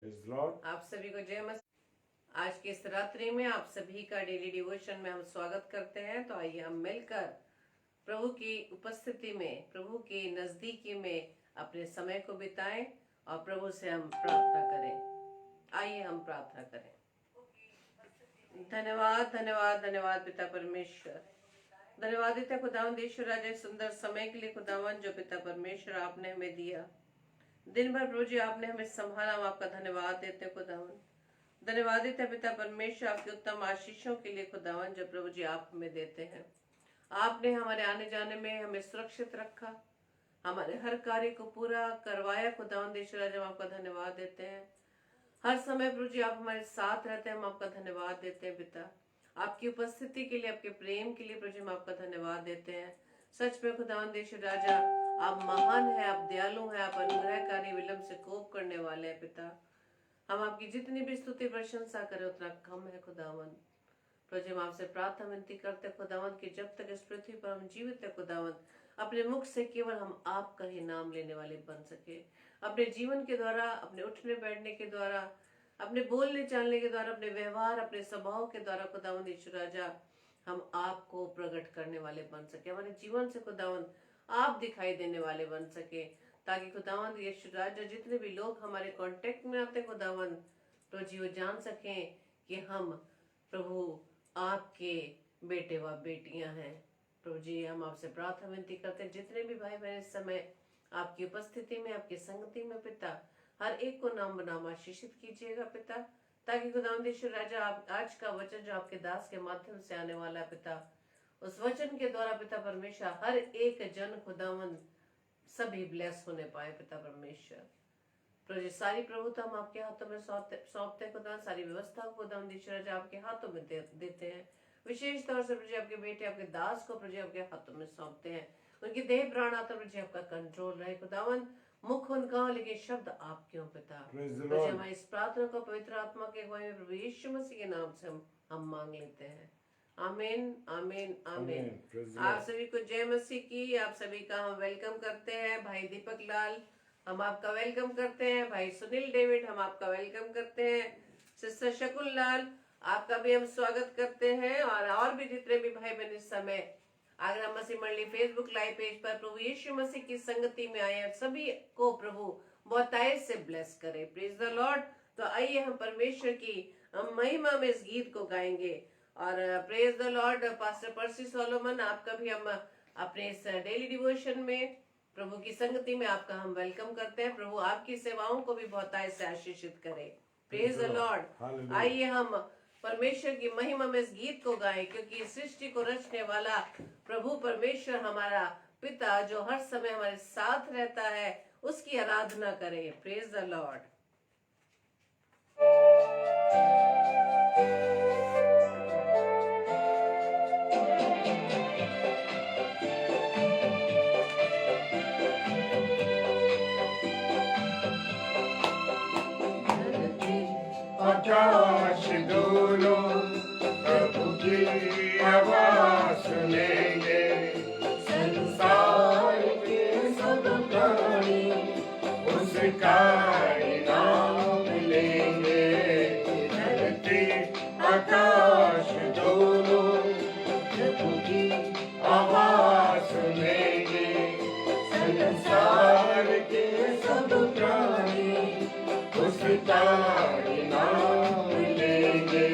आप सभी को जय मसीह। आज की इस रात्रि में आप सभी का डेली डिवोशन में हम स्वागत करते हैं। तो आइए हम मिलकर प्रभु की उपस्थिति में, प्रभु की नजदीकी में अपने समय को बिताएं और प्रभु से हम प्रार्थना करें। आइए हम प्रार्थना करें। धन्यवाद धन्यवाद धन्यवाद पिता परमेश्वर, धन्यवाद देते खुदावंद ईश्वर राजा सुंदर समय के लिए खुदावंद जो पिता परमेश्वर आपने हमें दिया। दिन भर प्रभु जी आपने हमें संभाला, हम आपका धन्यवाद देते हैं खुदावन। धन्यवाद देते हैं पिता परमेश्वर आपके उत्तम आशीषों के लिए खुदावन जो प्रभु जी आप हमें देते हैं। आपने हमारे आने जाने में हमें सुरक्षित रखा, हमारे हर कार्य को पूरा करवाया खुदावन ईश्वर राजा, हम आपका धन्यवाद देते हैं। हर समय प्रभु जी आप हमारे साथ रहते हैं, हम आपका धन्यवाद देते हैं पिता। आपकी उपस्थिति के लिए, आपके प्रेम के लिए प्रभु जी हम आपका धन्यवाद देते हैं। सच में खुदावंद ईश्वर राजा आप महान है, आप दयालु हैं, आप अनुग्रहकारी, विलंब से कोप करने वाले हैं पिता। हम आपकी जितनी भी स्तुति प्रशंसा करें उतना कम है खुदावंद। प्रभु हम आपसे प्रार्थना विनती करते खुदावंद कि जब तक इस पृथ्वी पर हम जीवित है खुदावंद, अपने मुख से केवल हम आपका ही नाम लेने वाले बन सके। अपने जीवन के द्वारा, अपने उठने बैठने के द्वारा, अपने बोलने चालने के द्वारा, अपने व्यवहार, अपने स्वभाव के द्वारा खुदावंद ईश्वर राजा हम आपको प्रकट करने वाले बन सके। हमारे जीवन से खुदावंद आप दिखाई देने वाले बन सके, ताकि खुदावंद यीशु राजा जितने भी लोग हमारे कांटेक्ट में आते खुदावंद तो जी वो जान सकें कि हम प्रभु आपके बेटे व बेटियां हैं। प्रभु जी हम आपसे प्रार्थना विनती करते हैं, जितने भी भाई बहन इस समय आपकी उपस्थिति में, आपकी संगति में पिता, हर एक को नाम बनाम आशीषित कीजिएगा पिता, ताकि खुदावंद यीशु राजा आप आज का वचन जो आपके दास के माध्यम से आने वाला है पिता, उस वचन के द्वारा पिता परमेश्वर हर एक जन खुदावंद सभी ब्लेस होने पाए पिता परमेश्वर। प्रभु सारी प्रभुता हम आपके हाथों में सौंपते हैं खुदा, सारी व्यवस्था को खुदावंद ईश्वर राजा आपके हाथों में देते हैं। विशेष तौर से प्रभु आपके बेटे, आपके दास को प्रभु आपके हाथों में सौंपते हैं। उनकी देह प्राण आत्मा प्रभु आपका कंट्रोल रहे खुदावंद। मुख उनका हो लेकिन शब्द आपके हो पिता। प्रभु हमारी इस प्रार्थना को पवित्र आत्मा के अगुवाई में प्रभु यीशु मसीह के नाम से हम मांग लेते हैं। आमीन आमीन आमीन। आप सभी को जय मसीह की। आप सभी का हम वेलकम करते हैं। भाई दीपक लाल हम आपका वेलकम करते हैं। भाई सुनील डेविड हम आपका वेलकम करते हैं। सिस्टर शकुल लाल आपका भी हम स्वागत करते हैं। और भी जितने भी भाई बहन इस समय आगरा मसीह मंडली फेसबुक लाइव पेज पर प्रभु यीशु मसीह की संगति में आए हैं, सभी को प्रभु बहुतायत से ब्लेस करे। Praise the Lord. तो आइए हम परमेश्वर की महिमा में इस गीत को गाएंगे। और praise the Lord. Pastor pursed Solomon आपका भी हम अपने इस डेली डिवोशन में प्रभु की संगति में आपका हम वेलकम करते हैं। प्रभु आपकी सेवाओं को भी बहुतायत से आशीषित करे। Praise the Lord. आइए हम परमेश्वर की महिमा में इस गीत को गाएं, क्योंकि सृष्टि को रचने वाला प्रभु परमेश्वर हमारा पिता जो हर समय हमारे साथ रहता है, उसकी आराधना करें। Praise the Lord. आकाश दोनों प्रभु की आवाज सुनेंगे, संसार के सब प्राणी उसका इनाम लेंगे। धरती आकाश दोनों प्रभु की आवाज सुनेंगे, संसार के सब प्राणी उसका इनाम लेंगे।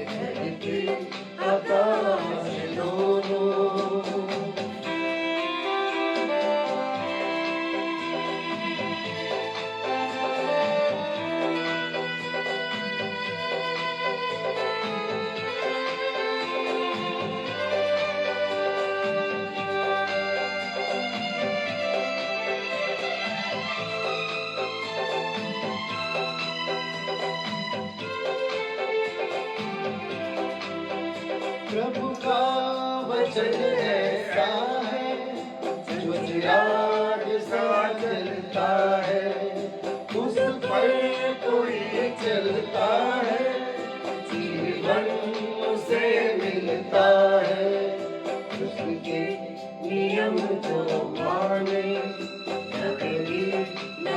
धरती आकाश दोनों प्रभु का वचन ऐसा है जो चिराग सा जलता है, उस पर कोई चलता है, जीवन उसे मिलता है। उसके नियम जो माने कभी न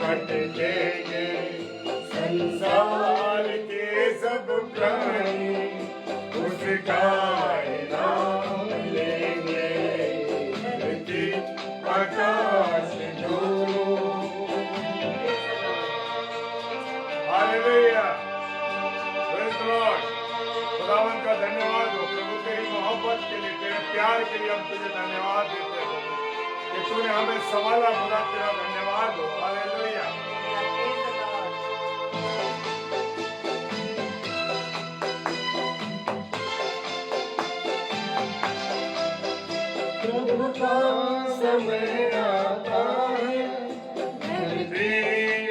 भटकेंगे, प्राणी उसका नाम लेंगे, धरती आकाश दोनों। Hallelujah, praise the Lord. खुदावन का धन्यवाद हो प्रभु, तेरी मोहब्बत के लिए, तेरे प्यार के लिए हम तुझे धन्यवाद देते हैं कि तूने हमें संभाला। खुदा तेरा धन्यवाद हो। हालेलुया। प्रभु का समय आता है, धरती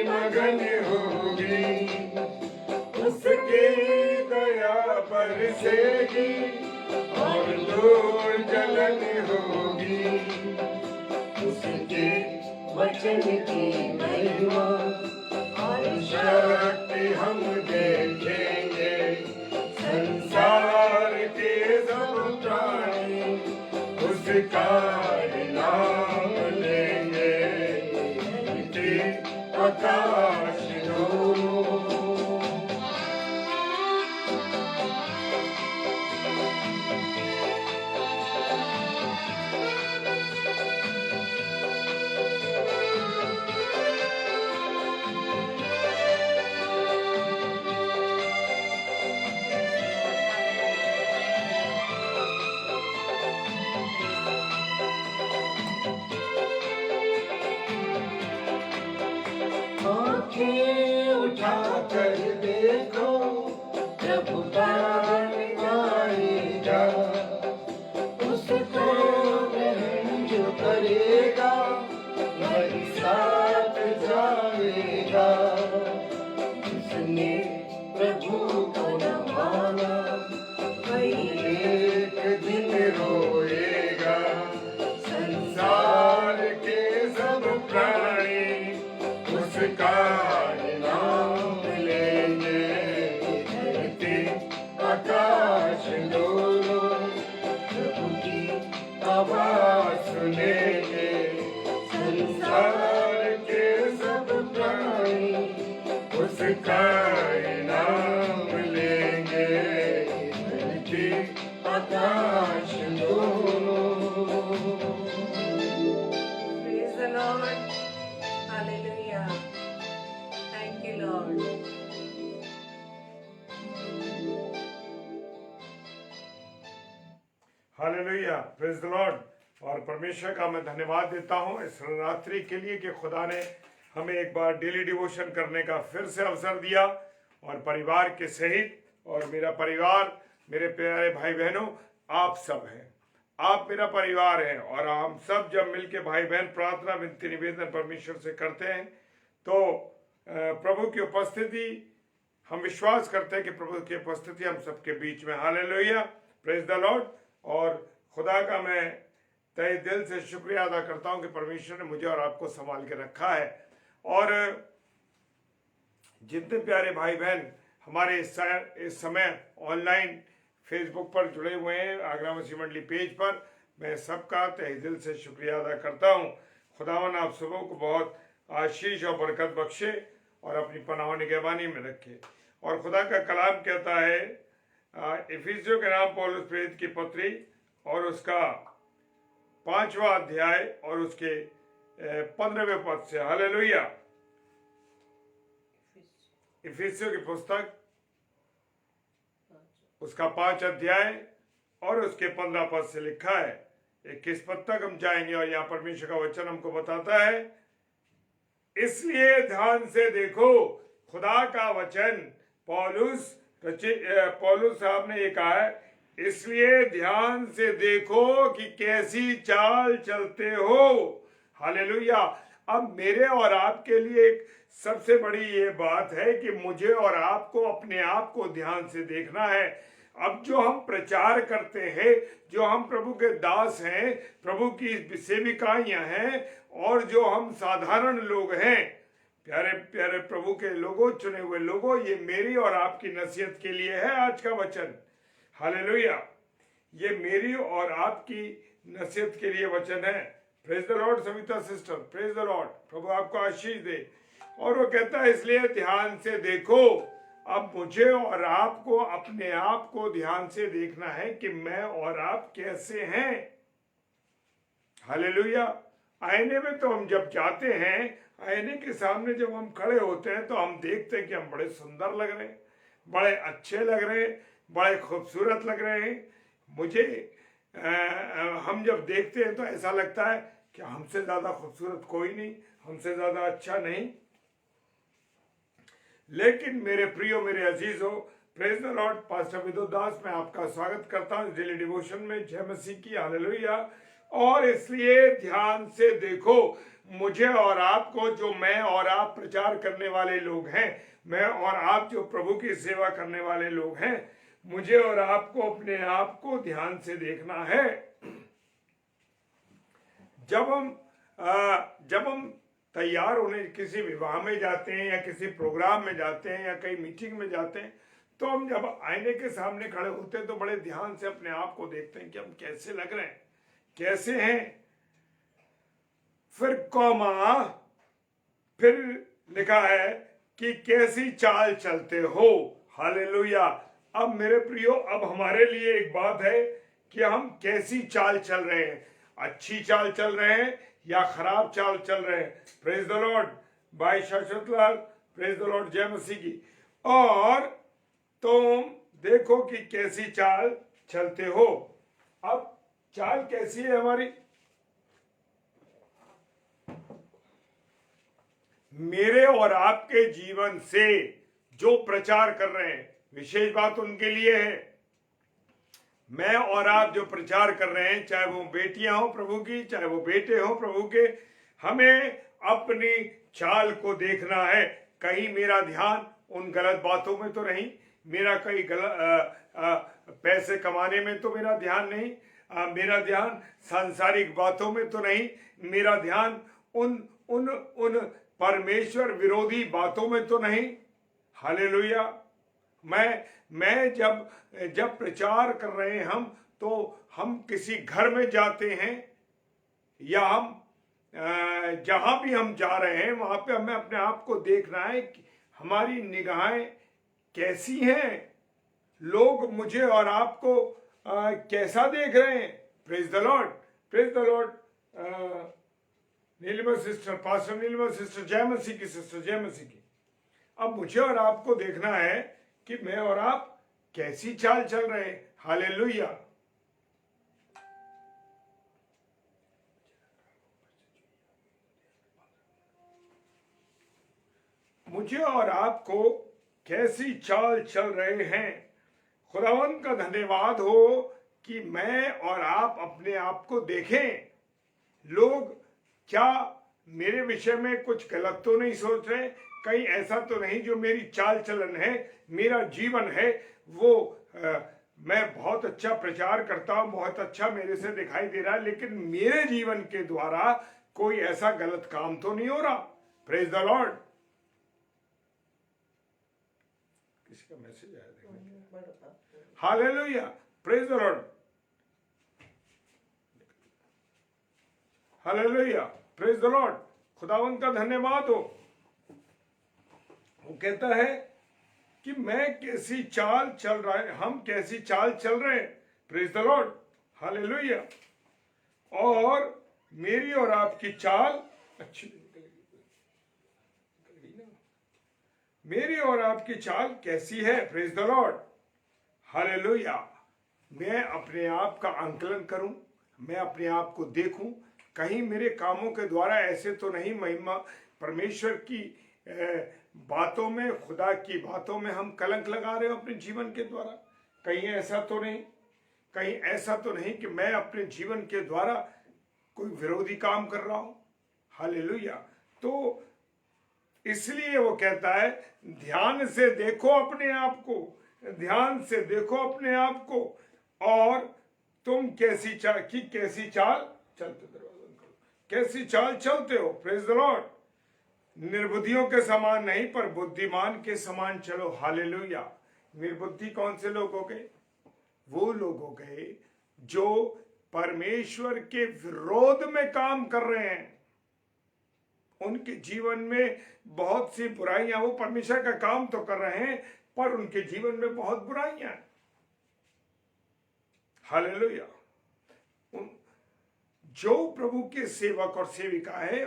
मगन होगी, उसकी दया बरसेगी और दूर जलन होगी। उसके वचन की महिमा और शक्ति हम देखेंगे, संसार के सब प्राणी उसका नाम लेंगे, धरती आकाश दोनों। आँखें उठाकर देखो, प्रभु आएगा, उसको ग्रहण जो करेगा वही साथ जाएगा। जिसने प्रभु को न माना वही एक दिन रोएगा। संसार के सब प्राणी उसका नाम लेंगे, धरती आकाश दोनों प्रभु की आवाज सुनेंगे। संसार के सब प्राणी उसका नाम लेंगे, धरती आकाश दोनों। Praise the Lord. Hallelujah. Thank you, Lord. Hallelujah, praise the Lord. और परमेश्वर का मैं धन्यवाद देता हूँ इस रात्रि के लिए कि खुदा ने हमें एक बार डेली डिवोशन करने का फिर से अवसर दिया, और परिवार के सहित, और मेरा परिवार, मेरे प्यारे भाई बहनों, आप सब हैं, आप मेरा परिवार हैं। और हम सब जब मिलके भाई बहन प्रार्थना विनती निवेदन परमेश्वर से करते हैं तो प्रभु की उपस्थिति, हम विश्वास करते हैं कि प्रभु की उपस्थिति हम सबके बीच में। Hallelujah, praise the Lord. और खुदा का मैं तहे दिल से शुक्रिया अदा करता हूं कि परमेश्वर ने मुझे और आपको संभाल के रखा है। और जितने प्यारे भाई बहन हमारे इस समय ऑनलाइन फेसबुक पर जुड़े हुए हैं, आगरा मसीह मंडली पेज पर, मैं सबका तहे दिल से शुक्रिया अदा करता हूं। खुदावन आप सबों को बहुत आशीष और बरकत बख्शे और अपनी पनाह निगहबानी में रखे। और खुदा का कलाम कहता है इफिसियों के नाम पौलुस प्रेरित की पत्री और उसका 5वां अध्याय और उसके 15वें पद से, हालेलुया। इफिसियों की पुस्तक उसका 5 अध्याय और उसके 15 पद से लिखा है। 21 पद तक हम जाएंगे और यहाँ परमेश्वर का वचन हमको बताता है, इसलिए ध्यान से देखो, खुदा का वचन पौलुस साहब ने ये कहा है, इसलिए ध्यान से देखो कि कैसी चाल चलते हो। हालेलुया। अब मेरे और आपके लिए एक सबसे बड़ी ये बात है कि मुझे और आपको अपने आप को ध्यान से देखना है। अब जो हम प्रचार करते हैं, जो हम प्रभु के दास हैं, प्रभु की सेविकाइयां हैं, और जो हम साधारण लोग हैं, प्यारे प्यारे प्रभु के लोगों, चुने हुए लोगों, ये मेरी और आपकी नसीहत के लिए है आज का वचन। हालेलुया, ये मेरी और आपकी नसीहत के लिए वचन है। Praise the Lord Savita sister, praise the Lord. प्रभु आपको आशीष दे। और वो कहता है, इसलिए ध्यान से देखो। अब मुझे और आपको अपने आप को ध्यान से देखना है कि मैं और आप कैसे हैं। हालेलुया। आईने में तो हम जब जाते हैं, आईने के सामने जब हम खड़े होते हैं तो हम देखते हैं कि हम बड़े सुंदर लग रहे हैं, बड़े अच्छे लग रहे हैं, बड़े खूबसूरत लग रहे हैं। मुझे हम जब देखते हैं तो ऐसा लगता है कि हमसे ज्यादा खूबसूरत कोई नहीं, हमसे ज्यादा अच्छा नहीं। लेकिन मेरे प्रियो, मेरे अजीजों, प्रेज द लॉर्ड, पास्टर विदुत दास मैं आपका स्वागत करता हूं डेली डिवोशन में। जय मसीह की, हालेलुया। और इसलिए ध्यान से देखो, मुझे और आपको, जो मैं और आप प्रचार करने वाले लोग हैं, मैं और आप जो प्रभु की सेवा करने वाले लोग हैं, मुझे और आपको अपने आप को ध्यान से देखना है। जब हम तैयार होने किसी विवाह में जाते हैं या किसी प्रोग्राम में जाते हैं या कहीं मीटिंग में जाते हैं, तो हम जब आईने के सामने खड़े होते हैं तो बड़े ध्यान से अपने आप को देखते हैं कि हम कैसे लग रहे हैं, कैसे हैं। फिर कॉमा, फिर लिखा है कि कैसी चाल चलते हो। हालेलुया। अब मेरे प्रियो, अब हमारे लिए एक बात है कि हम कैसी चाल चल रहे हैं, अच्छी चाल चल रहे हैं या खराब चाल चल रहे हैं। प्रेज द लॉर्ड भाई शाश्वत लाल, प्रेज द लॉर्ड, जय मसीह की। और तुम देखो कि कैसी चाल चलते हो। अब चाल कैसी है हमारी? मेरे और आपके जीवन से जो प्रचार कर रहे हैं, विशेष बात उनके लिए है। मैं और आप जो प्रचार कर रहे हैं, चाहे वो बेटियां हो प्रभु की, चाहे वो बेटे हो प्रभु के, हमें अपनी चाल को देखना है। कहीं मेरा ध्यान उन गलत बातों में तो नहीं, मेरा कहीं पैसे कमाने में तो मेरा ध्यान नहीं, मेरा ध्यान सांसारिक बातों में तो नहीं, मेरा ध्यान उन उन उन परमेश्वर विरोधी बातों में तो नहीं। हालेलुया। मैं जब प्रचार कर रहे हैं हम, तो हम किसी घर में जाते हैं या हम जहां भी हम जा रहे हैं वहां पे हमें अपने आप को देखना है कि हमारी निगाहें कैसी हैं, लोग मुझे और आपको कैसा देख रहे हैं। Praise the lord, praise the lord. Neelima sister, pastor Neelima sister, जय मसीह की सिस्टर, जय मसीह की। अब मुझे और आपको देखना है कि मैं और आप कैसी चाल चल रहे हैं। हालेलुया। मुझे और आपको कैसी चाल चल रहे हैं। खुदावंद का धन्यवाद हो कि मैं और आप अपने आप को देखें। लोग क्या मेरे विषय में कुछ गलत तो नहीं सोच रहे? कहीं ऐसा तो नहीं जो मेरी चाल चलन है, मेरा जीवन है, वो मैं बहुत अच्छा प्रचार करता हूं, बहुत अच्छा मेरे से दिखाई दे रहा है, लेकिन मेरे जीवन के द्वारा कोई ऐसा गलत काम तो नहीं हो रहा। Praise the Lord. किसी का मैसेज आया देखिए। Hallelujah, praise the Lord, hallelujah, praise the Lord. खुदावंत का धन्यवाद हो। वो कहता है कि मैं कैसी चाल चल रहा है, हम कैसी चाल चल रहे हैं। Praise the Lord, hallelujah. और मेरी और आपकी चाल अच्छी निकल गई ना, मेरी और आपकी चाल कैसी है। Praise the Lord, hallelujah. मैं अपने आप का आंकलन करूं, मैं अपने आप को देखूं, कहीं मेरे कामों के द्वारा ऐसे तो नहीं महिमा परमेश्वर की बातों में, खुदा की बातों में हम कलंक लगा रहे हो अपने जीवन के द्वारा। कहीं ऐसा तो नहीं, कहीं ऐसा तो नहीं कि मैं अपने जीवन के द्वारा कोई विरोधी काम कर रहा हूं। हालेलुया। तो इसलिए वो कहता है ध्यान से देखो अपने आप को, ध्यान से देखो अपने आप को, और तुम कैसी चाल चलते, कैसी चाल चलते हो। Praise the Lord. निर्बुद्धियों के समान नहीं पर बुद्धिमान के समान चलो। हालेलुया। निर्बुद्धि कौन से लोग हो गए? वो लोग हो गए जो परमेश्वर के विरोध में काम कर रहे हैं। उनके जीवन में बहुत सी बुराइयां, वो परमेश्वर का काम तो कर रहे हैं पर उनके जीवन में बहुत बुराइयां हैं। हालेलुया। जो प्रभु के सेवक और सेविका है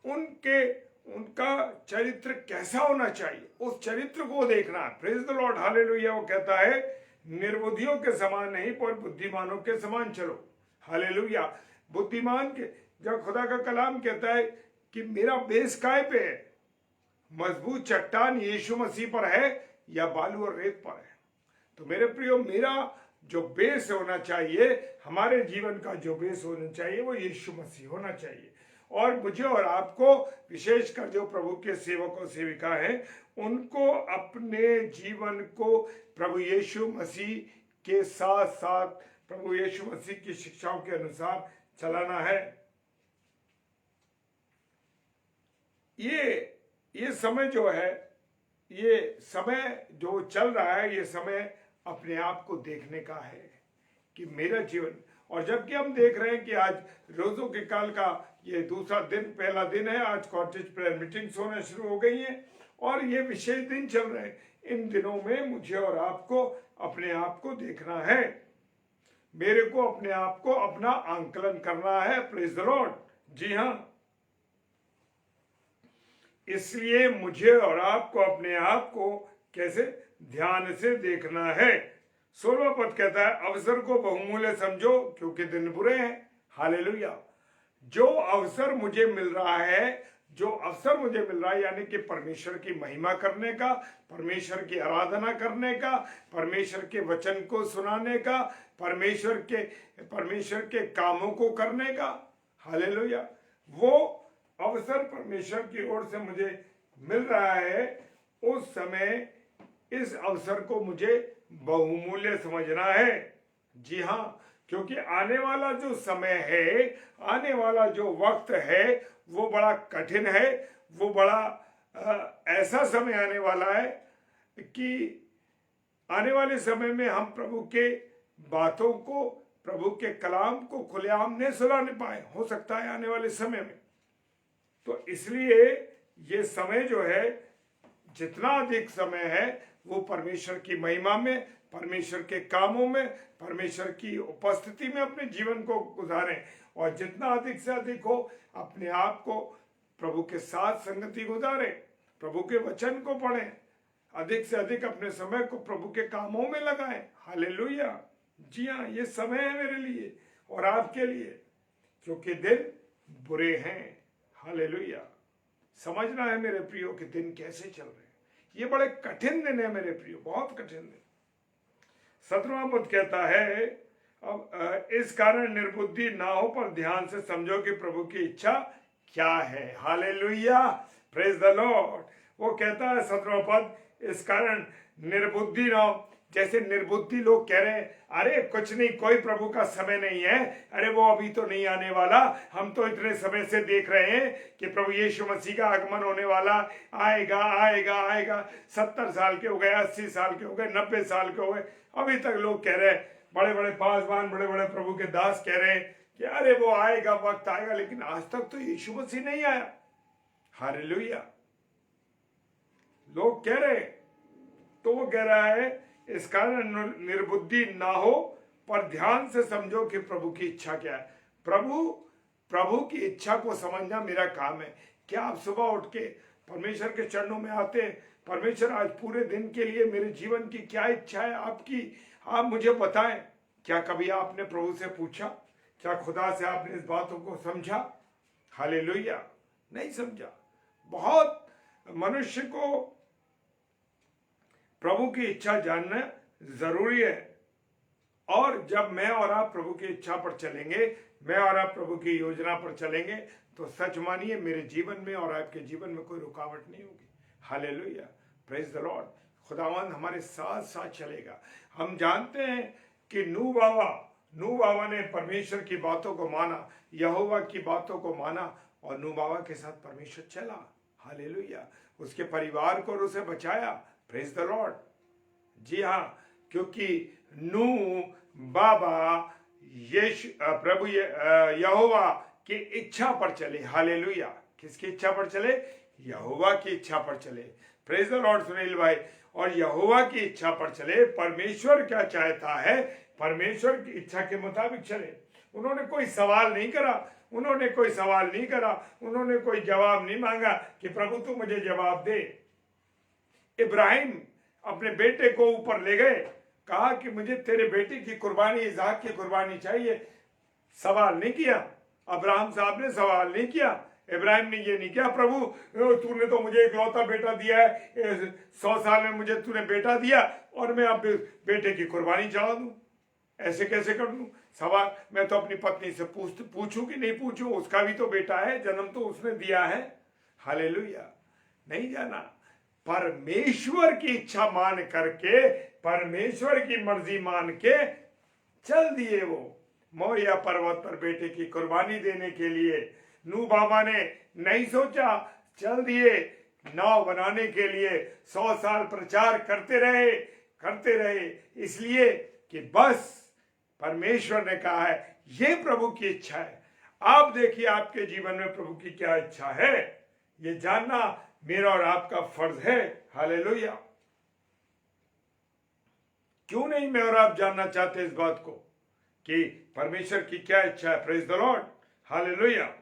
उनका चरित्र कैसा होना चाहिए, उस चरित्र को देखना है। Praise the Lord, hallelujah. वो कहता है निर्बुद्धियों के समान नहीं पर बुद्धिमानों के समान चलो। हालेलुया। बुद्धिमान के, जब खुदा का कलाम कहता है कि मेरा बेस काय पे है, मजबूत चट्टान यीशु मसीह पर है या बालू और रेत पर है, तो मेरे प्रियो मेरा जो बेस होना चाहिए, हमारे जीवन का जो बेस होना चाहिए वो यीशु मसीह होना चाहिए। और मुझे और आपको, विशेषकर जो प्रभु के सेवक और सेविका हैं, उनको अपने जीवन को प्रभु यीशु मसीह के साथ साथ प्रभु यीशु मसीह की शिक्षाओं के अनुसार चलाना है। ये समय जो है, ये समय जो चल रहा है, ये समय अपने आप को देखने का है कि मेरा जीवन, और जबकि हम देख रहे हैं कि आज रोजों के काल का ये दूसरा दिन, पहला दिन है, आज कॉर्टेज प्रेयर मीटिंग्स होना शुरू हो गई हैं और ये विशेष दिन चल रहे हैं। इन दिनों में मुझे और आपको अपने आप को देखना है, मेरे को अपने आप को अपना आंकलन करना है। Praise the Lord. जी हाँ, इसलिए मुझे और आपको अपने आप को कैसे ध्यान से देखना है। 16वां पद कहता है अवसर को बहुमूल्य समझो क्योंकि दिन बुरे हैं। हालेलुया। जो अवसर मुझे मिल रहा है, यानी कि परमेश्वर की महिमा करने का, परमेश्वर की आराधना करने का, परमेश्वर के वचन को सुनाने का, परमेश्वर के कामों को करने का, हालेलुया, वो अवसर परमेश्वर की ओर से मुझे मिल रहा है। उस समय इस अवसर को मुझे बहुमूल्य समझना है। जी हाँ, क्योंकि आने वाला जो समय है, आने वाला जो वक्त है, वो बड़ा कठिन है। वो बड़ा ऐसा समय आने वाला है कि आने वाले समय में हम प्रभु के बातों को, प्रभु के कलाम को खुलेआम नहीं सुना पाए, हो सकता है आने वाले समय में। तो इसलिए ये समय जो है, जितना अधिक समय है, वो परमेश्वर की महिमा में, परमेश्वर के कामों में, परमेश्वर की उपस्थिति में अपने जीवन को गुजारें। और जितना अधिक से अधिक हो, अपने आप को प्रभु के साथ संगति गुजारें, प्रभु के वचन को पढ़ें, अधिक से अधिक अपने समय को प्रभु के कामों में लगाएं। हालेलुया। जी हाँ, ये समय है मेरे लिए और आपके लिए, क्योंकि दिन बुरे हैं। हालेलुया। समझना है मेरे प्रियो कि दिन कैसे चल रहे हैं। ये बड़े कठिन दिन है मेरे प्रियो, बहुत कठिन दिन। 17वां पद कहता है अब इस कारण निर्बुद्धि ना हो पर ध्यान से समझो कि प्रभु की इच्छा क्या है। हालेलुया। Praise the Lord. वो कहता है 17वां पद, इस कारण निर्बुद्धि ना हो। जैसे निर्बुद्धि लोग कह रहे हैं, अरे कुछ नहीं, कोई प्रभु का समय नहीं है, अरे वो अभी तो नहीं आने वाला, हम तो इतने समय से देख रहे हैं कि प्रभु यीशु मसीह का आगमन होने वाला, आएगा आएगा आएगा। 70 साल के हो गए, 80 साल के हो गए, 90 साल के हो गए, अभी तक लोग कह रहे हैं, बड़े बड़े पासवान, बड़े बड़े प्रभु के दास कह रहे हैं कि अरे वो आएगा, वक्त आएगा, लेकिन आज तक तो यीशु मसीह नहीं आया। हालेलुया। लोग कह रहे, तो वो कह रहा है इस कारण निर्बुद्धि ना हो पर ध्यान से समझो कि प्रभु की इच्छा क्या है। प्रभु की इच्छा को समझना मेरा काम है। क्या आप सुबह उठ के परमेश्वर के चरणों में आते हैं, परमेश्वर आज पूरे दिन के लिए मेरे जीवन की क्या इच्छा है आपकी, आप मुझे बताएं। क्या कभी आपने प्रभु से पूछा? क्या खुदा से आपने इस बातों को समझा? हालेलुया। नहीं समझा। बहुत मनुष्य को प्रभु की इच्छा जानना जरूरी है। और जब मैं और आप प्रभु की इच्छा पर चलेंगे, मैं और आप प्रभु की योजना पर चलेंगे, तो सच मानिए मेरे जीवन में और आपके जीवन में कोई रुकावट नहीं होगी। हालेलुया। Praise the Lord. खुदावंद हमारे साथ साथ चलेगा। हम जानते हैं कि नूह बाबा ने परमेश्वर की बातों को माना, यहोवा की बातों को माना, और नूह बाबा के साथ परमेश्वर चला। हालेलुया। उसके परिवार को और उसे बचाया। Praise the Lord. जी हाँ, क्योंकि नूह बाबा प्रभु यहोवा की इच्छा पर चले। हालेलुया। किसकी इच्छा पर चले? यहोवा की इच्छा पर चले। प्रेज द लॉर्ड सुनील भाई। और यहोवा की इच्छा पर चले। परमेश्वर क्या चाहता है, परमेश्वर की इच्छा के मुताबिक चले। उन्होंने कोई सवाल नहीं करा, उन्होंने कोई सवाल नहीं करा, उन्होंने कोई जवाब नहीं मांगा कि प्रभु तू मुझे जवाब दे। इब्राहिम अपने बेटे को ऊपर ले गए, कहा कि मुझे तेरे बेटे की कुर्बानी, इसहाक की कुर्बानी चाहिए। सवाल नहीं किया, अब्राहम साहब ने सवाल नहीं किया, इब्राहिम ने ये नहीं किया प्रभु तूने तो मुझे इकलौता बेटा दिया है, 100 साल में मुझे तूने बेटा दिया और मैं अब बेटे की कुर्बानी चढ़ा दूं, ऐसे कैसे कर दूं? सवाल मैं तो अपनी पत्नी से पूछूं कि नहीं पूछूं, उसका भी तो बेटा है, जन्म तो उसने दिया है। हालेलुया। नहीं जाना, परमेश्वर की इच्छा मान करके, परमेश्वर की मर्जी मान के चल दिए वो मोरिया पर्वत पर बेटे की कुर्बानी देने के लिए। नूह बाबा ने नहीं सोचा, चल दिए नाव बनाने के लिए। 100 साल प्रचार करते रहे इसलिए कि बस परमेश्वर ने कहा है ये प्रभु की इच्छा है। आप देखिए आपके जीवन में प्रभु की क्या इच्छा है, ये जानना मेरा और आपका फर्ज है। हालेलुया। क्यों नहीं मैं और आप जानना चाहते इस बात को कि परमेश्वर की क्या इच्छा है? Praise the Lord. हालेलुया।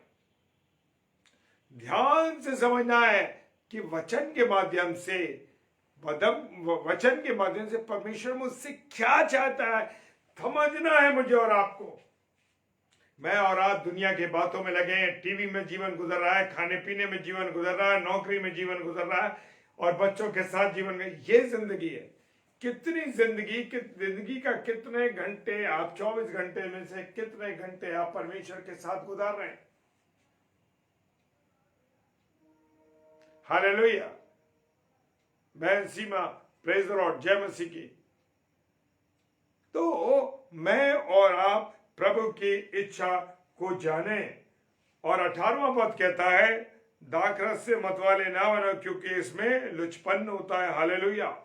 ध्यान से समझना है कि वचन के माध्यम से परमेश्वर मुझसे क्या चाहता है, समझना है मुझे और आपको। मैं और आप दुनिया के बातों में लगे हैं, टीवी में जीवन गुजर रहा है, खाने पीने में जीवन गुजर रहा है, नौकरी में जीवन गुजर रहा है और बच्चों के साथ जीवन में। ये जिंदगी है। कितनी जिंदगी का कितने घंटे आप 24 घंटे में से कितने घंटे आप परमेश्वर के साथ गुजार रहे हैं? हालेलुया। बहन सीमा, प्रेज द लॉर्ड, जय मसीह की। तो मैं और आप प्रभु की इच्छा को जाने। और 18वां पद कहता है दाखरस से मतवाले ना बनो क्योंकि इसमें लुचपन होता है। हालेलुया।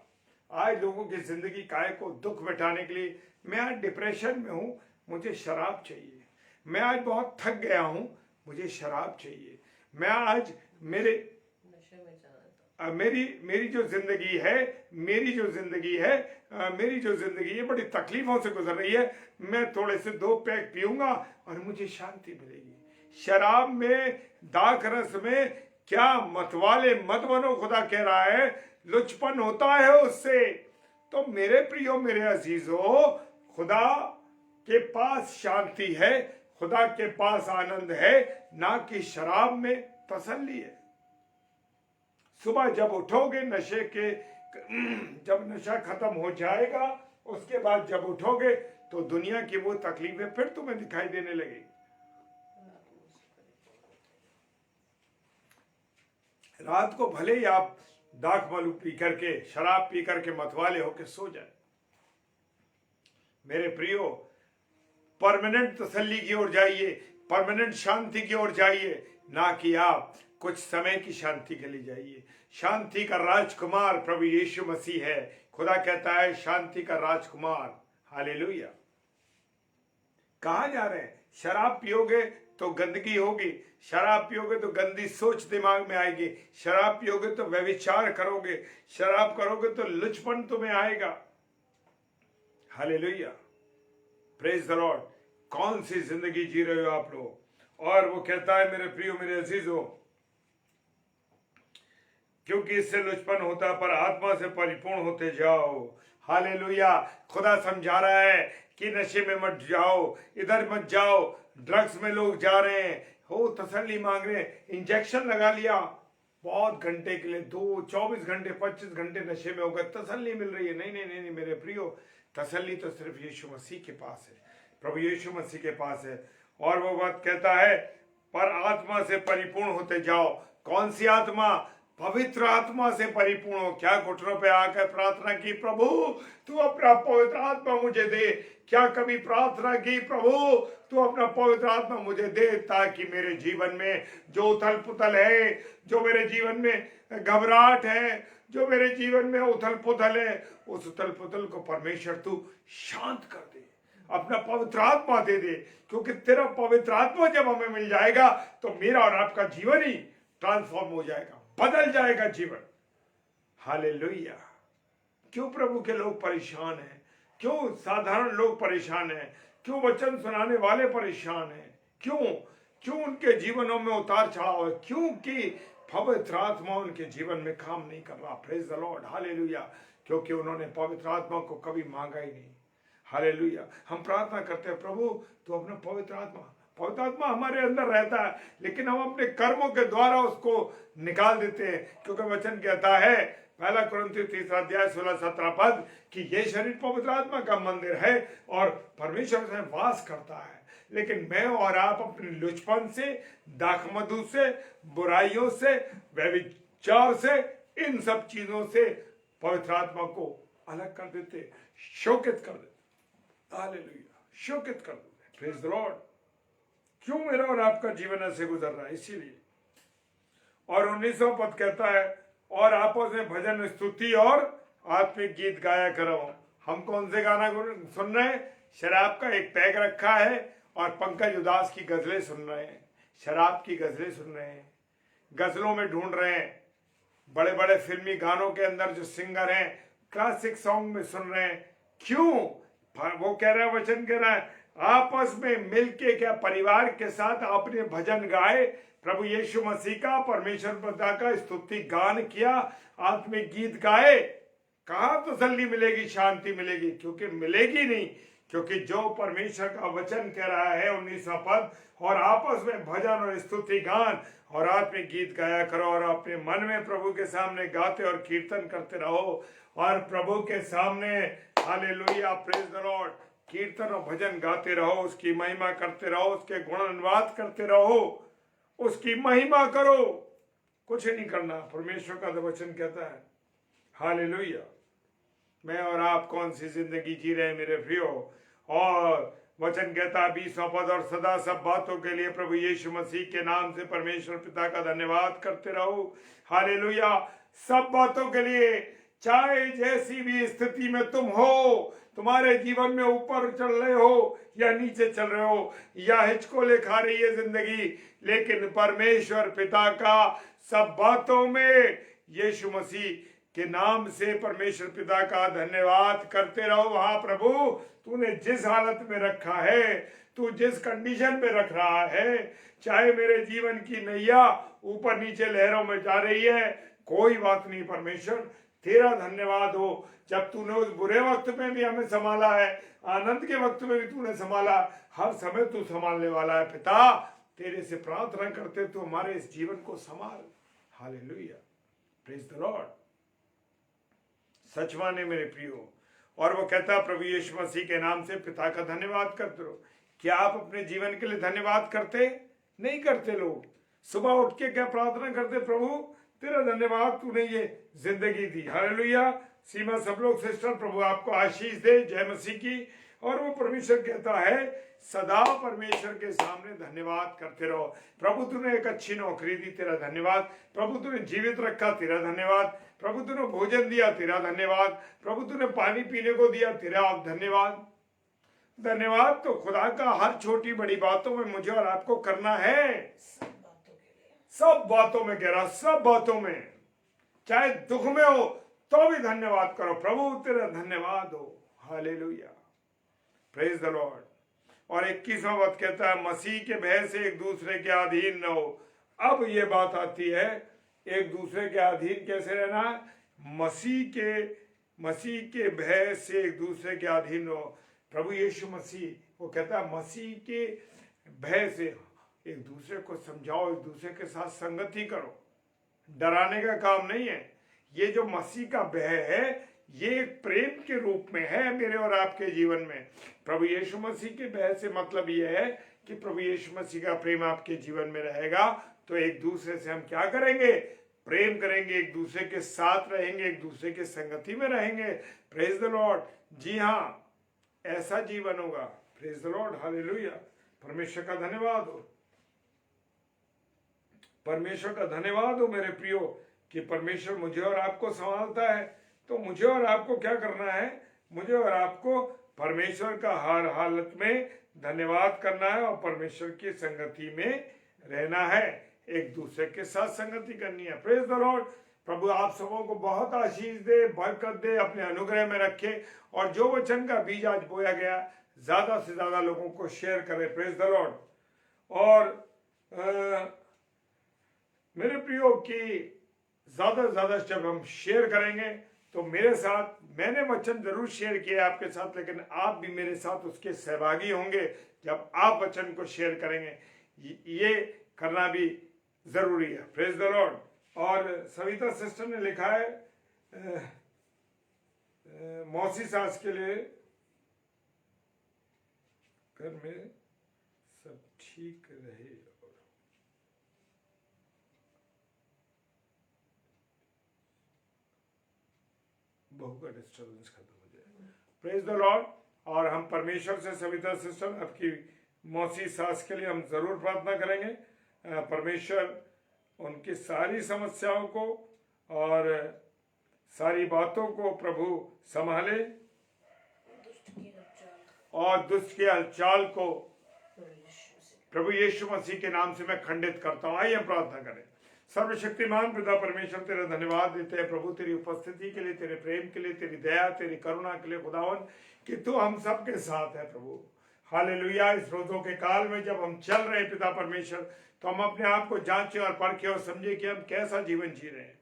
आज लोगों की जिंदगी काय को दुख बैठाने के लिए, मैं आज डिप्रेशन में हूं, मुझे शराब चाहिए। मैं आज बहुत थक गया हूं, मुझे शराब चाहिए। मैं आज मेरी जो जिंदगी है बड़ी तकलीफों से गुजर रही है। मैं थोड़े से 2 पैक पीऊंगा और मुझे शांति मिलेगी। शराब में, दाखरस में क्या मतवाले मत बनो, खुदा कह रहा है, लुचपन होता है उससे। तो मेरे प्रियो, मेरे अजीजों, खुदा के पास शांति है, खुदा के पास आनंद है, ना कि शराब में तसल्ली है। सुबह जब उठोगे जब नशा खत्म हो जाएगा, उसके बाद जब उठोगे तो दुनिया की वो तकलीफें फिर तुम्हें दिखाई देने लगेगी। रात को भले ही आप दाख मलू पी करके, शराब पी करके मतवाले होके सो जाए, मेरे प्रियो, परमानेंट तसल्ली की ओर जाइए, परमानेंट शांति की ओर जाइए, ना कि आप कुछ समय की शांति के लिए जाइए। शांति का राजकुमार प्रभु यीशु मसीह है। खुदा कहता है शांति का राजकुमार। हालेलुया। कहां जा रहे हैं? शराब पियोगे तो गंदगी होगी, शराब पियोगे तो गंदी सोच दिमाग में आएगी, शराब पियोगे तो व्यभिचार करोगे, शराब करोगे तो लुचपन तुम्हें आएगा। हालेलुया। Praise the Lord. कौन सी जिंदगी जी रहे हो आप लोग? और वो कहता है मेरे प्रियो, मेरे अजीजों, क्योंकि इससे लुचपन होता है, पर आत्मा से परिपूर्ण होते जाओ। हालेलुया। खुदा समझा रहा है कि नशे में मत जाओ, इधर मत जाओ। ड्रग्स में लोग जा रहे हैं, हो तसल्ली मांग रहे हैं, इंजेक्शन लगा लिया, बहुत घंटे के लिए 24 घंटे 25 घंटे नशे में होकर तसल्ली मिल रही है। नहीं नहीं नहीं, मेरे प्रियो, तसल्ली तो सिर्फ यीशु मसीह के पास है, प्रभु यीशु मसीह के पास है। और वो बात कहता है पर आत्मा से परिपूर्ण होते जाओ। कौन सी आत्मा? पवित्र आत्मा से परिपूर्ण हो। क्या घुटनों पे आकर प्रार्थना की, प्रभु तू अपना पवित्र आत्मा मुझे दे? क्या कभी प्रार्थना की, प्रभु तू अपना पवित्र आत्मा मुझे दे, ताकि मेरे जीवन में जो उथल पुथल है, जो मेरे जीवन में घबराहट है, जो मेरे जीवन में उथल पुथल है, उस उथल पुथल को परमेश्वर तू शांत कर दे, अपना पवित्र आत्मा दे दे। क्योंकि तेरा पवित्र आत्मा जब हमें मिल जाएगा तो मेरा और आपका जीवन ही ट्रांसफॉर्म हो जाएगा, बदल जाएगा जीवन। हालेलुया। क्यों प्रभु के लोग परेशान हैं? क्यों साधारण लोग परेशान हैं? क्यों वचन सुनाने वाले परेशान हैं? क्यों उनके जीवनों में उतार चढ़ाव है? क्योंकि पवित्र आत्मा उनके जीवन में काम नहीं कर रहा। Praise the Lord, hallelujah. क्योंकि उन्होंने पवित्र आत्मा को कभी मांगा ही नहीं। हालेलुया। हम प्रार्थना करते हैं, प्रभु तो अपना पवित्र आत्मा हमारे अंदर रहता है, लेकिन हम अपने कर्मों के द्वारा उसको निकाल देते हैं। क्योंकि वचन कहता है, पहला कुरिन्थियों 3 अध्याय 16-17 पद, कि ये शरीर पवित्र आत्मा का मंदिर है और परमेश्वर से वास करता है। लेकिन मैं और आप अपने लुचपन से, दाखमधु से, बुराइयों से, व्यभिचार से, इन सब चीजों से पवित्र आत्मा को अलग कर देते, शोकित कर देते। हालेलुया, शोकित कर देते। Praise the Lord. क्यों मेरा और आपका जीवन ऐसे गुजर रहा है? इसीलिए। और 19वां पद कहता है, और आपस में भजन, स्तुति और आत्मिक गीत गाया करो। हम कौन से गाना सुन रहे हैं? शराब का एक पैक रखा है और पंकज उदास की गजलें सुन रहे हैं। शराब की गजलें सुन रहे हैं, गजलों में ढूंढ रहे हैं। बड़े बड़े फिल्मी गानों के अंदर जो सिंगर हैं, क्लासिक सॉन्ग में सुन रहे हैं। क्यों? वो कह रहा है, वचन कह रहा है, आपस में मिलके, क्या परिवार के साथ आपने भजन गाए, प्रभु यीशु मसीह का, परमेश्वर पिता का स्तुति गान किया, आत्मिक गीत गाए। कहां तसल्ली मिलेगी, शांति मिलेगी? क्योंकि मिलेगी नहीं। क्योंकि जो परमेश्वर का वचन कह रहा है 19वां पद, और आपस में भजन और स्तुति गान और आत्मिक गीत गाया करो, और अपने मन में प्रभु के सामने गाते और कीर्तन करते रहो, और प्रभु के सामने, हालेलुया, प्रेज द लॉर्ड, कीर्तन और भजन गाते रहो, उसकी महिमा करते रहो, उसके गुणगान करते रहो, उसकी महिमा करो। कुछ नहीं करना, परमेश्वर का तो वचन कहता है। हालेलुया। मैं और आप कौन सी जिंदगी जी रहे हैं मेरे प्रियो? और वचन कहता है 20वां पद, और सदा सब बातों के लिए प्रभु यीशु मसीह के नाम से परमेश्वर पिता का धन्यवाद करते रहो। हालेलुया। सब बातों के लिए, चाहे जैसी भी स्थिति में तुम हो, तुम्हारे जीवन में ऊपर चल रहे हो या नीचे चल रहे हो, या हिचकोले खा रही है जिंदगी, लेकिन परमेश्वर पिता का सब बातों में यीशु मसीह के नाम से परमेश्वर पिता का धन्यवाद करते रहो। हाँ प्रभु, तूने जिस हालत में रखा है, तू जिस कंडीशन में रख रहा है, चाहे मेरे जीवन की नैया ऊपर नीचे लहरों में जा रही है, कोई बात नहीं परमेश्वर, तेरा धन्यवाद हो। जब तूने उस बुरे वक्त में भी हमें संभाला है, आनंद के वक्त में भी तूने संभाला, हर समय तू संभालने वाला है। पिता, तेरे से प्रार्थना करते तू हमारे इस जीवन को संभाल। Hallelujah, praise the Lord. सच माने मेरे प्रियो। और वो कहता है, प्रभु यीशु मसीह के नाम से पिता का धन्यवाद करते रहो। क्या आप अपने जीवन के लिए धन्यवाद करते? नहीं करते। लोग सुबह उठ के क्या प्रार्थना करते? प्रभु तेरा धन्यवाद, तूने ये जिंदगी दी। हालेलुया। सीमा सब लोग सिस्टर, प्रभु आपको आशीष दे, जय मसीह की। और वो परमेश्वर कहता है, सदा परमेश्वर के सामने धन्यवाद करते रहो। प्रभु तूने एक अच्छी नौकरी दी, तेरा धन्यवाद। प्रभु तूने जीवित रखा, तेरा धन्यवाद। प्रभु तूने भोजन दिया, तेरा धन्यवाद। प्रभु तूने पानी पीने को दिया, तेरा धन्यवाद। धन्यवाद तो खुदा का हर छोटी बड़ी बातों में मुझे और आपको करना है। सब बातों में कह रहा, सब बातों में, चाहे दुख में हो तो भी धन्यवाद करो। प्रभु तेरा धन्यवाद हो। Hallelujah, praise the Lord. और 21वां पद कहता है, मसीह के भय से एक दूसरे के अधीन न हो। अब ये बात आती है, एक दूसरे के अधीन कैसे रहना है? मसीह के भय से एक दूसरे के अधीन हो। प्रभु यीशु मसीह, वो कहता है, मसीह के भय से एक दूसरे को समझाओ, एक दूसरे के साथ संगति करो। डराने का काम नहीं है। ये जो मसीह का भय है, ये एक प्रेम के रूप में है मेरे और आपके जीवन में। प्रभु यीशु मसीह के भय से मतलब ये है कि प्रभु यीशु मसीह का प्रेम आपके जीवन में रहेगा, तो एक दूसरे से हम क्या करेंगे? प्रेम करेंगे, एक दूसरे के साथ रहेंगे, एक दूसरे के संगति में रहेंगे। Praise the Lord. जी हाँ, ऐसा जीवन होगा। Praise the Lord, hallelujah. परमेश्वर का धन्यवाद हो, परमेश्वर का धन्यवाद हो मेरे प्रियो, कि परमेश्वर मुझे और आपको संभालता है। तो मुझे और आपको क्या करना है? मुझे और आपको परमेश्वर का हर हालत में धन्यवाद करना है और परमेश्वर की संगति में रहना है। एक दूसरे के साथ संगति करनी है। Praise the Lord. प्रभु आप सबों को बहुत आशीष दे, बरकत दे, अपने अनुग्रह में रखे, और जो वचन का बीज आज बोया गया ज्यादा से ज्यादा लोगों को शेयर करें। Praise the Lord. और मेरे प्रियो की ज्यादा से ज्यादा जब हम शेयर करेंगे तो मेरे साथ, मैंने वचन जरूर शेयर किया आपके साथ, लेकिन आप भी मेरे साथ उसके सहभागी होंगे जब आप वचन को शेयर करेंगे। ये करना भी जरूरी है। Praise the Lord. और सविता सिस्टर ने लिखा है मौसी सास के लिए घर में सब ठीक रहे। बहू का डिस्टर्बेंस खत्म हो जाए। Praise the Lord. और हम परमेश्वर से सविता सिस्टर आपकी मौसी सास के लिए हम जरूर प्रार्थना करेंगे। परमेश्वर उनकी सारी समस्याओं को और सारी बातों को प्रभु संभाले और दुष्ट के हलचाल को प्रभु यीशु मसीह के नाम से मैं खंडित करता हूं। आइए हम प्रार्थना करें। सर्वशक्तिमान पिता परमेश्वर तेरा धन्यवाद देते हैं प्रभु, तेरी उपस्थिति के लिए, तेरे प्रेम के लिए, तेरी दया, तेरी करुणा के लिए खुदावन, कि तू हम सबके साथ है प्रभु। हालेलुया। इस रोजों के काल में जब हम चल रहे हैं पिता परमेश्वर, तो हम अपने आप को जांचें और परखें और समझे कि हम कैसा जीवन जी रहे हैं।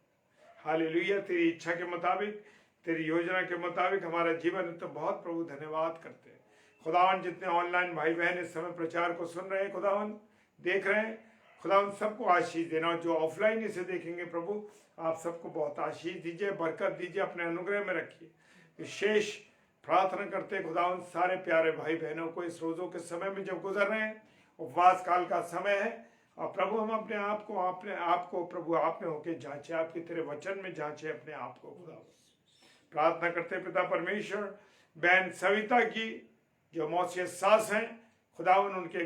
हालेलुया। तेरी इच्छा के मुताबिक, तेरी योजना के मुताबिक हमारा जीवन है। तो बहुत प्रभु धन्यवाद करते हैं खुदावन। जितने ऑनलाइन भाई बहन इस समय प्रचार को सुन रहे हैं खुदावन, देख रहे हैं खुदावन, सबको आशीष देना। जो ऑफलाइन इसे देखेंगे प्रभु, आप सबको बहुत आशीष दीजिए, बरकत दीजिए, अपने अनुग्रह में रखिए। विशेष प्रार्थना करते खुदावन सारे प्यारे भाई बहनों को इस रोजों के समय में जब गुजर रहे हैं, उपवास काल का समय है, और प्रभु हम अपने आप को प्रभु आप में होके जांचे, आपके तेरे वचन में जांचे अपने आप को खुदा। प्रार्थना करते पिता परमेश्वर बहन सविता की जो मौसी सास हैं खुदावन, उनके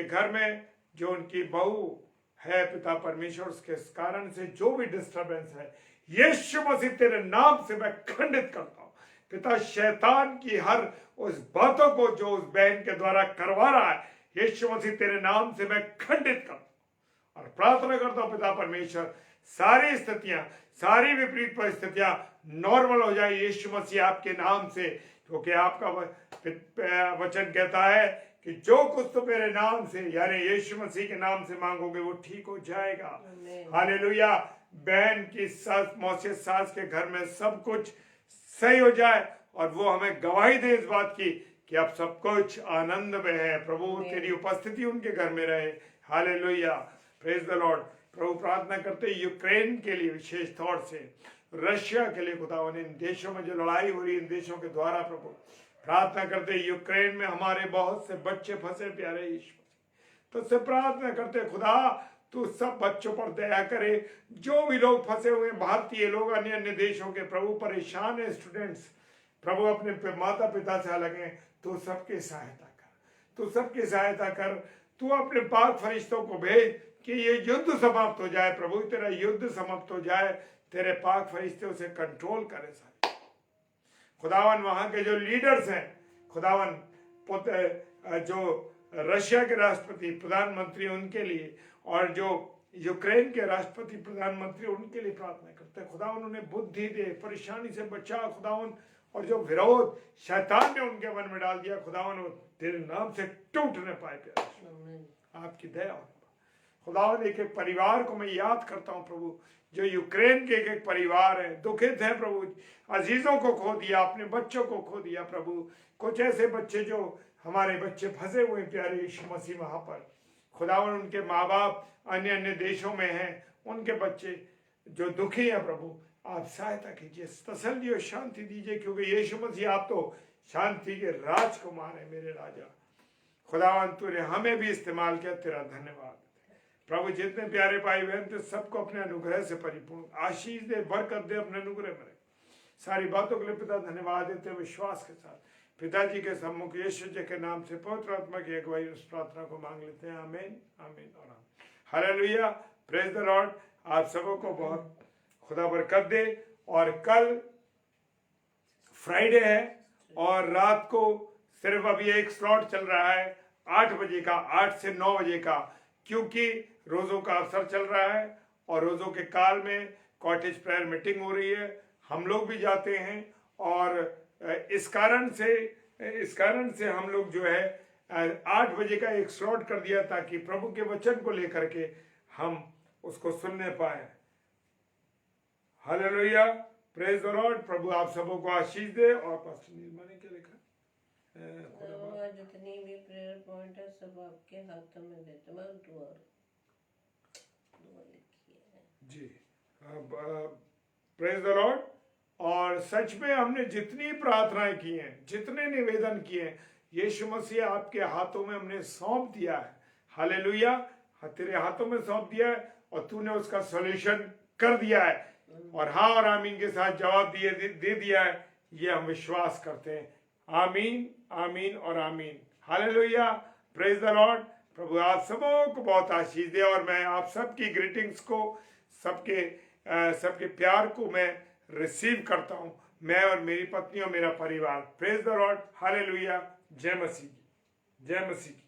घर में जो उनकी बहू है पिता परमेश्वर, उसके कारण से जो भी डिस्टर्बेंस है यीशु मसीह तेरे नाम से मैं खंडित करता हूं पिता। शैतान की हर उस बातों को जो उस बहन के द्वारा करवा रहा है, यीशु मसीह तेरे नाम से मैं खंडित करता हूं और प्रार्थना करता हूं पिता परमेश्वर, सारी स्थितियां, सारी विपरीत परिस्थितियां नॉर्मल हो जाए यीशु मसीह आपके नाम से, क्योंकि आपका वचन कहता है कि जो कुछ तो मेरे नाम से यानी यीशु मसीह के नाम से मांगोगे वो ठीक हो जाएगा। हालेलुया। बहन की सास, मौसी सास के घर में सब कुछ सही हो जाए और वो हमें गवाही दे इस बात की कि अब सब कुछ आनंद में है। प्रभु तेरी उपस्थिति उनके घर में रहे। हालेलुया। Praise the Lord. प्रभु प्रार्थना करते यूक्रेन के लिए, विशेष तौर से रशिया के लिए खुदावन, इन देशों में जो लड़ाई हो रही है इन देशों के द्वारा प्रभु प्रार्थना करते यूक्रेन में हमारे बहुत से बच्चे फंसे प्यारे यीशु, तो उससे प्रार्थना करते खुदा तू सब बच्चों पर दया करे। जो भी लोग फंसे हुए भारतीय लोग, अन्य अन्य देशों के प्रभु परेशान है स्टूडेंट्स, प्रभु अपने माता पिता से अलग हैं, तू सबकी सहायता कर, तू सबकी सहायता कर। तू अपने पाक फरिश्तों को भेज कि ये युद्ध समाप्त हो जाए प्रभु, तेरा युद्ध समाप्त हो जाए, तेरे पाक फरिश्ते उसे कंट्रोल करे सारे। खुदावन वहां के जो लीडर्स हैं खुदावन, जो रशिया के राष्ट्रपति प्रधानमंत्री उनके लिए और जो यूक्रेन के राष्ट्रपति प्रधानमंत्री उनके लिए प्रार्थना करते हैं खुदावन, उन्हें बुद्धि दे, परेशानी से बचा खुदावन, और जो विरोध शैतान ने उनके मन में डाल दिया खुदावन, वो तेरे नाम से टूट न पाए प्यारे। आपकी दया हो खुदावन। एक एक परिवार को मैं याद करता हूं प्रभु, जो यूक्रेन के एक एक परिवार है, दुखित है प्रभु, अजीजों को खो दिया, अपने बच्चों को खो दिया प्रभु। कुछ ऐसे बच्चे जो हमारे बच्चे फंसे हुए प्यारे यीशु मसीह वहां पर खुदावन, उनके माँ बाप अन्य अन्य देशों में हैं, उनके बच्चे जो दुखी हैं प्रभु, आप सहायता कीजिए, तसल्ली और शांति दीजिए, क्योंकि यीशु मसीह आप तो शांति के राजकुमार है मेरे राजा। खुदावन तूने हमें भी इस्तेमाल किया, तेरा धन्यवाद प्रभु। जितने प्यारे भाई बहन थे सबको अपने अनुग्रह से परिपूर्ण आशीष दे, बरकत दे, अपने अनुग्रह में रहे। सारी बातों के लिए पिता धन्यवाद देते हैं विश्वास के साथ पिताजी के सम्मुख यीशु जी के नाम से पवित्र आत्मा की अगुवाई उस प्रार्थना को मांग लेते हैं। आमीन, आमीन और आमीन। हालेलुया। Praise the Lord. आप सबों को बहुत खुदा बरकत दे। और कल फ्राइडे है और रात को सिर्फ अभी एक स्लॉट चल रहा है 8 बजे का, 8 से 9 बजे का, क्योंकि रोजों का अवसर चल रहा है और रोजों के काल में कॉटेज प्रेयर मीटिंग हो रही है। हम लोग भी जाते हैं और इस कारण से हम लोग जो है 8 बजे का एक स्लॉट कर दिया ताकि प्रभु के वचन को लेकर के हम उसको सुनने पाए। Hallelujah, praise the Lord. प्रभु आप सबों को आशीष दे। और पास्टर नीलमा ने क्या लिखा? जितनी भी प्रेयर पॉइंट है सब आपके हाथों में देते मैं दुआ लिखी है जी। Praise the Lord. और सच में हमने जितनी प्रार्थनाएं की हैं, जितने निवेदन किए हैं, यीशु मसीह आपके हाथों में हमने सौंप दिया है। हालेलुया, तेरे हाथों में सौंप दिया है और तूने उसका सॉल्यूशन कर दिया है और हाँ और आमीन के साथ जवाब दे दिया है। ये हम विश्वास करते हैं। आमीन, आमीन और आमीन। Hallelujah, praise the Lord. प्रभु आप सबों को बहुत आशीष दे और मैं आप सबकी ग्रीटिंग्स को, सबके प्यार को मैं रिसीव करता हूं, मैं और मेरी पत्नी और मेरा परिवार। Praise the Lord. हालेलुया। जय मसीह की, जय मसीह की।